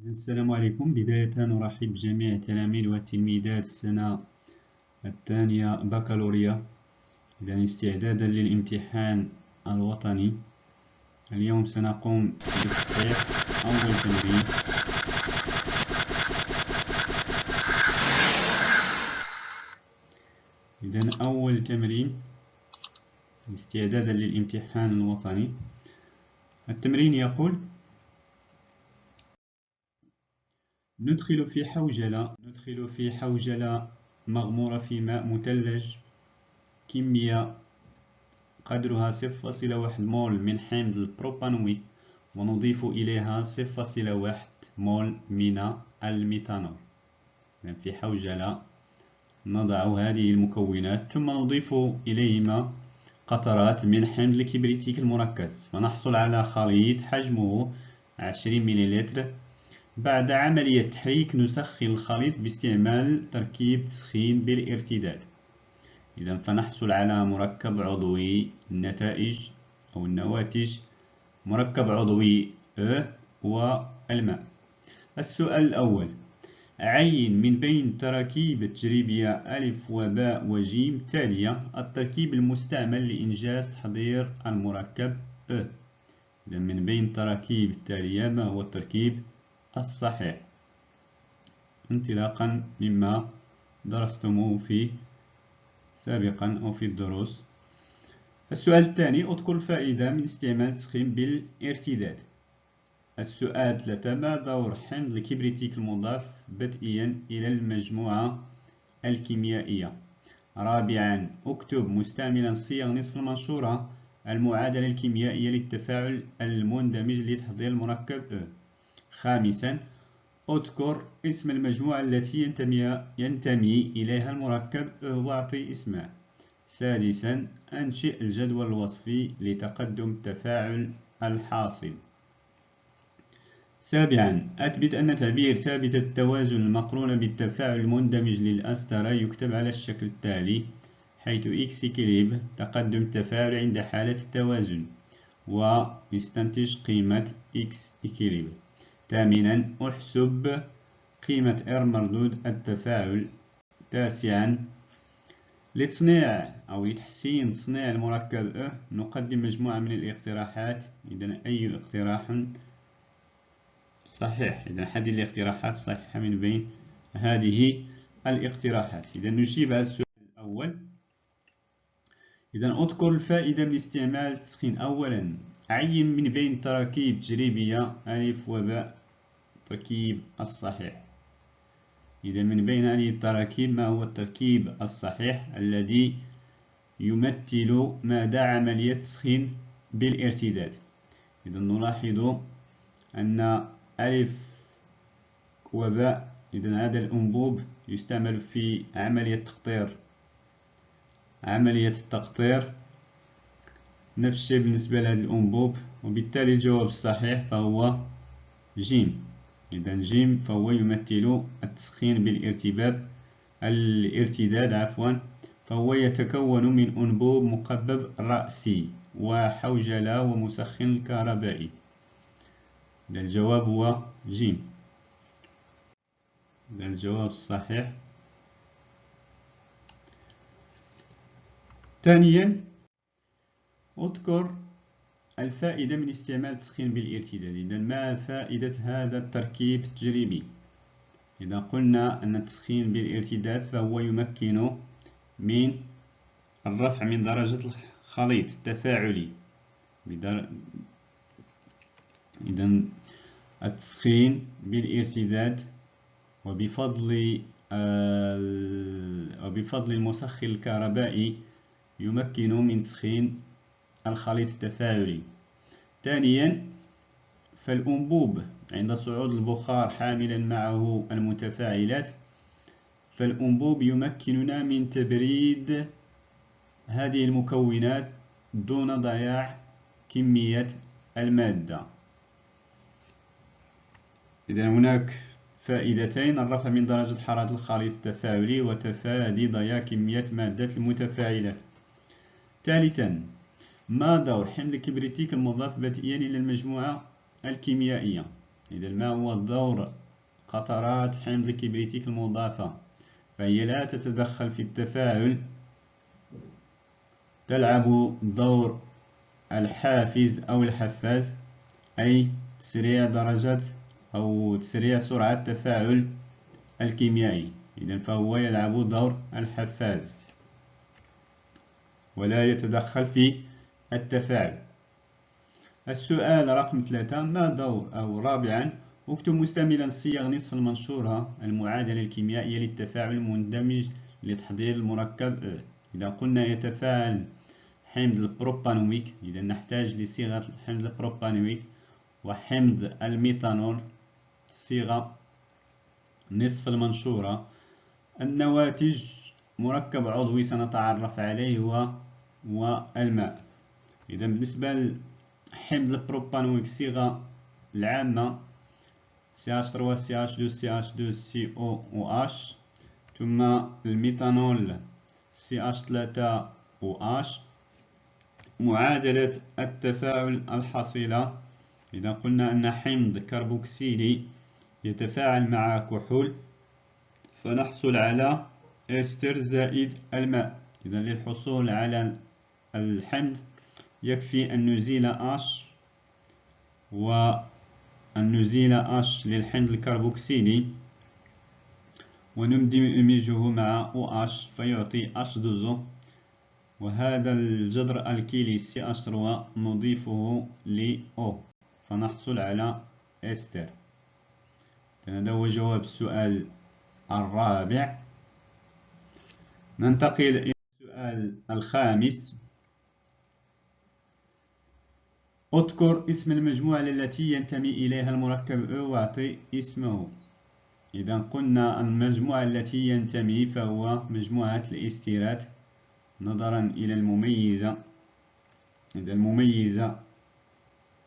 السلام عليكم. بداية نرحب بجميع التلاميذ والتلميذات السنة الثانية بكالوريا، إذا استعدادا للامتحان الوطني. اليوم سنقوم بتصحيح أول تمرين. إذا أول تمرين استعدادا للامتحان الوطني. التمرين يقول: ندخل في حوجلة مغمورة في ماء مثلج كمية قدرها 0.1 مول من حمض البروبانويك، ونضيف إليها 0.1 مول من الميثانول. في حوجلة نضع هذه المكونات ثم نضيف إليهما قطرات من حمض الكبريتيك المركز، فنحصل على خليط حجمه 20 ملل. بعد عملية تحريك نسخن الخليط باستعمال تركيب تسخين بالارتداد. إذا فنحصل على مركب عضوي النواتج مركب عضوي E والماء. السؤال الأول: عين من بين التراكيب التجريبية أ وباء وج التالية التركيب المستعمل لإنجاز تحضير المركب E. إذا من بين التراكيب التالية ما هو التركيب الصحيح انطلاقا مما درستموه سابقا أو في الدروس؟ السؤال الثاني: اذكر الفائدة من استعمال التسخين بالارتداد. السؤال 3: ما دور حمض الكبريتيك المضاف بدئيا إلى المجموعة الكيميائية؟ رابعا: اكتب مستعملا صيغ نصف المنشورة المعادلة الكيميائية للتفاعل المندمج لتحضير المركب E. خامسا: اذكر اسم المجموعة التي ينتمي إليها المركب E واعطي اسمه. سادسا: أنشئ الجدول الوصفي لتقدم التفاعل الحاصل. سابعا: أثبت أن تعبير ثابتة التوازن المقرونة بالتفاعل المندمج للأسترة يكتب على الشكل التالي، حيث X إكليب تقدم التفاعل عند حالة التوازن، ويستنتج قيمة X إكليب. ثامنا: احسب قيمة R مردود التفاعل. تاسعا: لتصنيع أو لتحسين تصنيع المركب E نقدم مجموعة من الاقتراحات. إذا أي اقتراح صحيح؟ إذا حدد الاقتراحات الصحيحة من بين هذه الاقتراحات. إذا نجيب على السؤال الأول. إذا اذكر الفائدة من استعمال التسخين. أولا: عين من بين التراكيب التجريبية أ وباء التركيب الصحيح. إذا من بين هذه التراكيب ما هو التركيب الصحيح الذي يمثل مدى عملية تسخين بالارتداد؟ إذا نلاحظ أن أ وباء، إذا هذا الأنبوب يستعمل في عملية التقطير. نفس الشيء بالنسبة لهذا الأنبوب، وبالتالي الجواب الصحيح فهو ج. إذا ج فهو يمثل التسخين الارتداد فهو يتكون من أنبوب مقبب رأسي وحوجلة ومسخن كهربائي. إذا الجواب هو ج. إذا الجواب الصحيح. ثانيا: اذكر الفائدة من استعمال التسخين بالارتداد. إذا ما فائدة هذا التركيب التجريبي؟ إذا قلنا أن التسخين بالارتداد فهو يمكن من الرفع من درجة الخليط التفاعلي. إذا التسخين بالارتداد وبفضل المسخن الكهربائي يمكن من تسخين الخليط التفاعلي. ثانيا: فالأنبوب عند صعود البخار حاملا معه المتفاعلات، فالأنبوب يمكننا من تبريد هذه المكونات دون ضياع كمية المادة. إذا هناك فائدتين: الرفع من درجة حرارة الخليط التفاعلي وتفادي ضياع كمية مادة المتفاعلات. ثالثا: ما دور حمض الكبريتيك المضاف بدئيا إلى المجموعة الكيميائية؟ إذا ما هو دور قطرات حمض الكبريتيك المضافة؟ فهي لا تتدخل في التفاعل، تلعب دور الحافز أو الحفاز، أي تسريع درجة أو تسريع سرعة التفاعل الكيميائي. إذا فهو يلعب دور الحفاز ولا يتدخل في التفاعل. السؤال رقم 3: ما دور أو رابعا اكتب مستعملا صيغ نصف المنشورة المعادلة الكيميائية للتفاعل المندمج لتحضير المركب E. إذا قلنا يتفاعل حمض البروبانويك، إذا نحتاج لصيغة حمض البروبانويك وحمض الميثانول صيغة نصف المنشورة. النواتج مركب عضوي سنتعرف عليه هو الماء. إذا بالنسبة لحمض البروبانويك الصيغة العامة CH3 CH2 CH2 COOH، ثم الميثانول CH3 OH. معادلة التفاعل الحاصلة: إذا قلنا أن حمض كربوكسيلي يتفاعل مع كحول فنحصل على إستر زائد الماء. إذا للحصول على الحمض يكفي أن نزيل H، وأن نزيل H للحمض الكربوكسيلي وندمجه مع OH فيعطي H2O، وهذا الجذر الكيلي CH3 نضيفه ل O فنحصل على إستر. هذا هو جواب السؤال الرابع. ننتقل إلى السؤال الخامس: اذكر اسم المجموعة التي ينتمي إليها المركب E واعطي اسمه. إذا قلنا المجموعة التي ينتمي فهو مجموعة الإستيرات نظرا إلى المميزة. إذا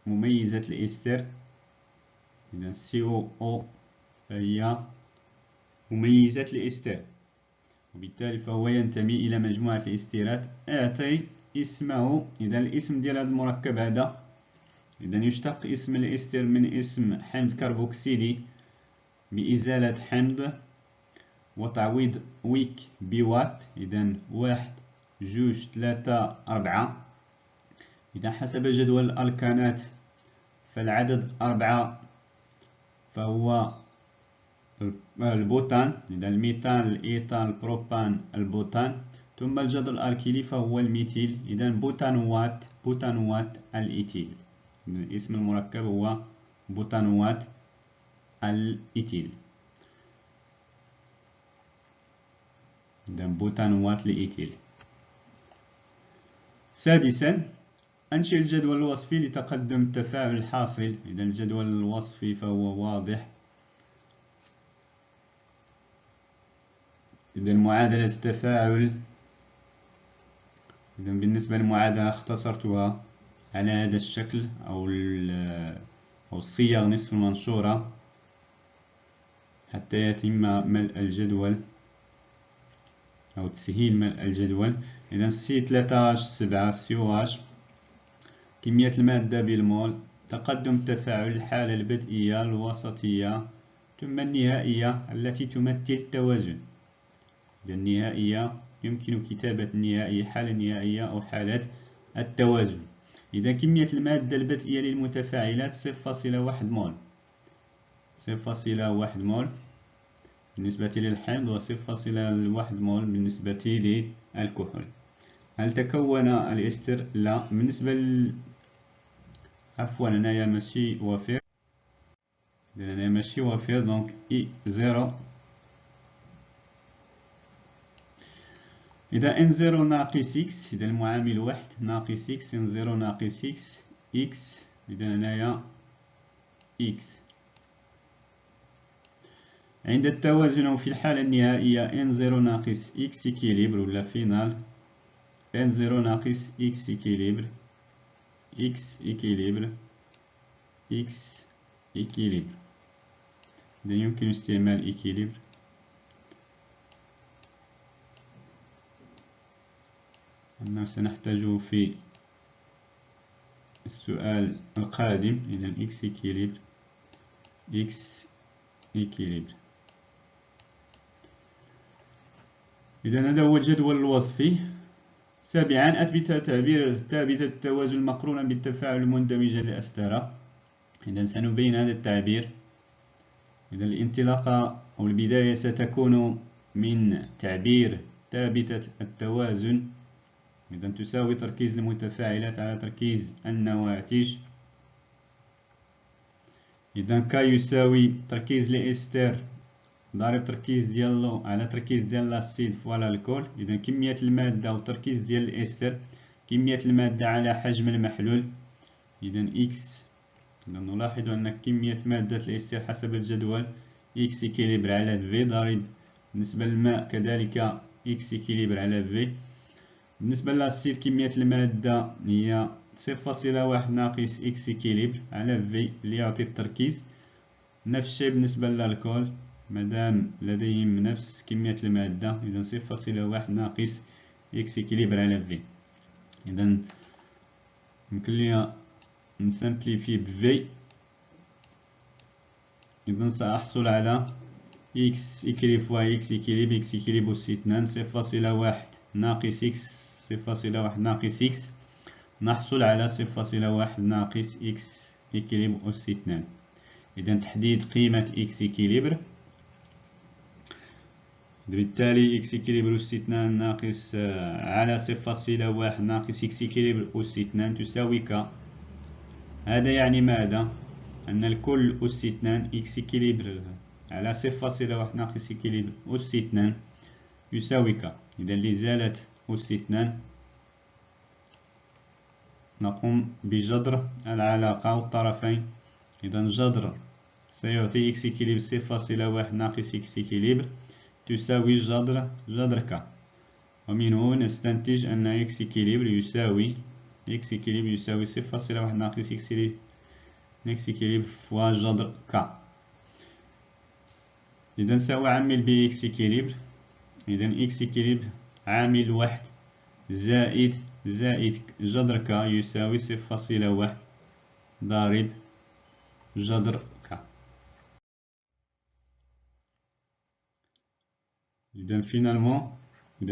مميزة الإستر، إذا COO فهي مميزة الإستر، وبالتالي فهو ينتمي إلى مجموعة الإستيرات. أعطي اسمه. إذا الاسم ديال هذا المركب هذا، إذا يشتق اسم الإستر من اسم حمض كربوكسيلي بإزالة حمض وتعويض ويك بوات. إذا 1 2 3 4. إذا حسب جدول الألكانات فالعدد 4 فهو البوتان. إذا الميثان الإيثان البروبان البوتان. ثم الجذر الألكيلي فهو الميثيل. إذا بوتانوات الإيثيل. اسم المركب هو بوتانوات الإيثيل. إذا بوتانوات الإيثيل. سادسا: أنشئ الجدول الوصفي لتقدم التفاعل الحاصل. إذا الجدول الوصفي فهو واضح. إذا معادلة التفاعل، إذا بالنسبة للمعادلة اختصرتها على هذا الشكل أو الصيغ نصف المنشورة حتى يتم ملء الجدول أو تسهيل ملء الجدول. إذا C13H7COH كمية المادة بالمول، تقدم التفاعل، الحالة البدئية، الوسطية، ثم النهائية التي تمثل التوازن. إذا النهائية يمكن كتابة النهائية حالة نهائية أو حالة التوازن. إذا كمية المادة البدئية للمتفاعلات 0.1 مول، 0.1 مول بالنسبة للحمض و 0.1 مول بالنسبة للكحول. هل تكون الإستر؟ لا. بالنسبة عفوا هنايا ماشي وفير، هنايا ماشي وفير دونك إي 0. إذا N0 ناقص X، إذا المعامل 1 ناقص X، N0 ناقص X، إذا هنايا X. عند التوازن أو في الحالة النهائية N0 ناقص X إكيليبر ولا فينال، N0 ناقص X إكيليبر، X إكيليبر، X إكيليبر. إذا يمكن استعمال إكيليبر. أنه سنحتاجه في السؤال القادم. إذا X إكيليبر إكس إكيليبر. إذا هذا هو الجدول الوصفي. سابعا أثبت تعبير ثابتة التوازن مقرونا بالتفاعل المندمجة للأستارة. إذا سنبين هذا التعبير. إذا الانطلاقة أو البداية ستكون من تعبير ثابتة التوازن. إذا تساوي تركيز المتفاعلات على تركيز النواتج. إذا ك يساوي تركيز الإستر ضارب تركيز ديالو على تركيز ديال لاسيد فوالا الكول. إذا كمية المادة وتركيز ديال الإستر كمية المادة على حجم المحلول. إذا إكس، إذا نلاحظ أن كمية مادة الإستر حسب الجدول إكس إكيليبر على في ضارب بالنسبة للماء كذلك إكس إكيليبر على في. بالنسبة للأسيد كمية المادة هي 0.1 ناقص إكس إكيليبر على في اللي يعطي التركيز. نفس الشيء بالنسبة للألكول مادام لديهم نفس كمية المادة، إذا 0.1 ناقص إكس إكيليبر على في. إذا يمكن لي نسامبليفي بفي. إذا سأحصل على إكس إكيليب فوا إكس إكيليب، إكس إكيليب أس 2 0.1 ناقص إكس 0.1 ناقص إكس، نحصل على 0.1 ناقص إكس إكيليب أس 2. إذا تحديد قيمة إكس إكيليبر، بالتالي إكس إكيليبر أس 2 ناقص على 0.1 ناقص إكس إكيليبر أس 2 تساوي ك. هذا يعني ماذا؟ أن الكل أس 2 إكس إكيليبر على 0.1 ناقص إكيليبر أس 2 يساوي ك. إذا لزالت أس 2 نقوم بجذر العلاقة والطرفين. إذا جذر سيعطي إكس إكيليبر 0.1 ناقص إكس إكيليبر تساوي جذر ك، ومنه نستنتج أن إكس إكيليبر يساوي 0.1 ناقص إكس إكيليبر فوا جذر ك. إذا سأعمل ب إكس إكيليبر. إذا إكس إكيليبر عامل 1 زائد جذر ك يساوي 0.1 ضارب جذر ك. إذا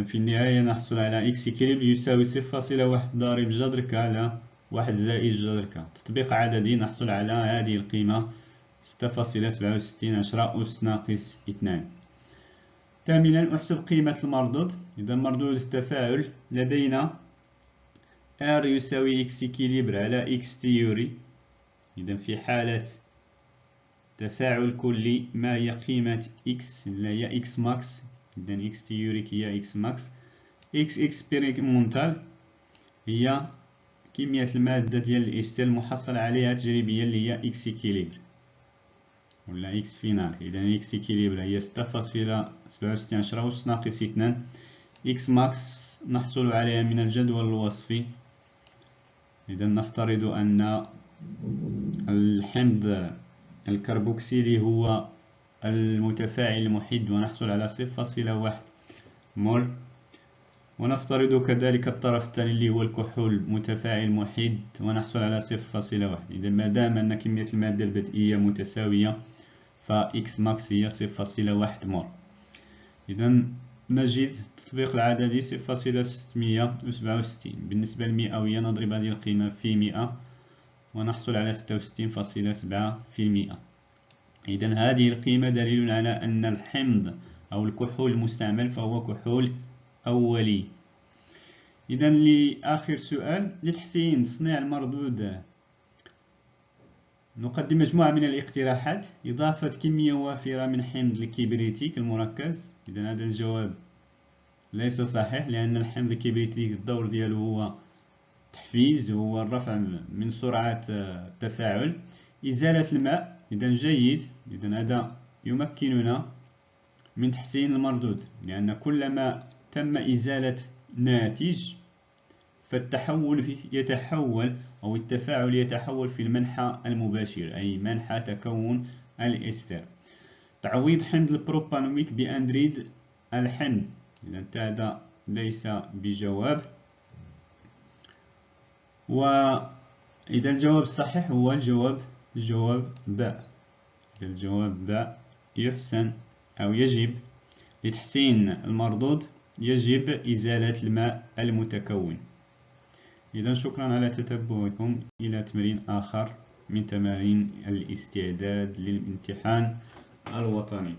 في النهاية نحصل على إكس إكيليبر يساوي 0.1 ضارب جذر ك على 1 زائد جذر ك. تطبيق عددي نحصل على هذه القيمة 6.67 أس ناقص 2. ثامنا أحسب قيمة المردود. إذا مردود التفاعل لدينا R يساوي إكس إكيليبر على إكس تيوري. إذا في حالة تفاعل كلي ما هي قيمة إكس اللي هي إكس ماكس؟ إذا إكس تيوريك هي إكس ماكس. إكس إكسبيريمونتال هي كمية المادة ديال الإستيل المحصل عليها تجريبيا اللي هي إكس إكيليبر ولا إكس فينال. إذا إكس إكيليبر هي 6.67 أس ناقص 2. إكس ماكس نحصل عليها من الجدول الوصفي. إذا نفترض أن الحمض الكربوكسيلي هو المتفاعل المحيد ونحصل على 0.1 مول، ونفترض كذلك الطرف الثاني اللي هو الكحول متفاعل محيد ونحصل على 0.1. إذا ما دام أن كمية المادة البدئية متساوية فإكس ماكس هي 0.1 مول. إذا نجد التطبيق العددي 0.667. بالنسبة للمئوية نضرب هذه القيمة في 100 ونحصل على 66.7%. إذا هذه القيمة دليل على أن الحمض أو الكحول المستعمل فهو كحول أولي. إذا لآخر سؤال، لتحسين تصنيع المردود نقدم مجموعة من الاقتراحات. إضافة كمية وافرة من حمض الكبريتيك المركز. إذا هذا الجواب ليس صحيح، لأن الحمض الكبريتيك الدور ديالو هو تحفيز، هو الرفع من سرعة التفاعل. إزالة الماء، إذا جيد. إذا هذا يمكننا من تحسين المردود، لأن كلما تم إزالة ناتج فالتحول يتحول أو التفاعل يتحول في المنحى المباشر، أي منحى تكون الإستر. تعويض حمض البروبانويك بأندريد الحمض، إذا هذا ليس بجواب. وإذا الجواب الصحيح هو الجواب باء. الجواب باء. يحسن أو يجب لتحسين المردود يجب إزالة الماء المتكون. إذا شكرا على تتبعكم. إلى تمرين آخر من تمارين الاستعداد للامتحان الوطني.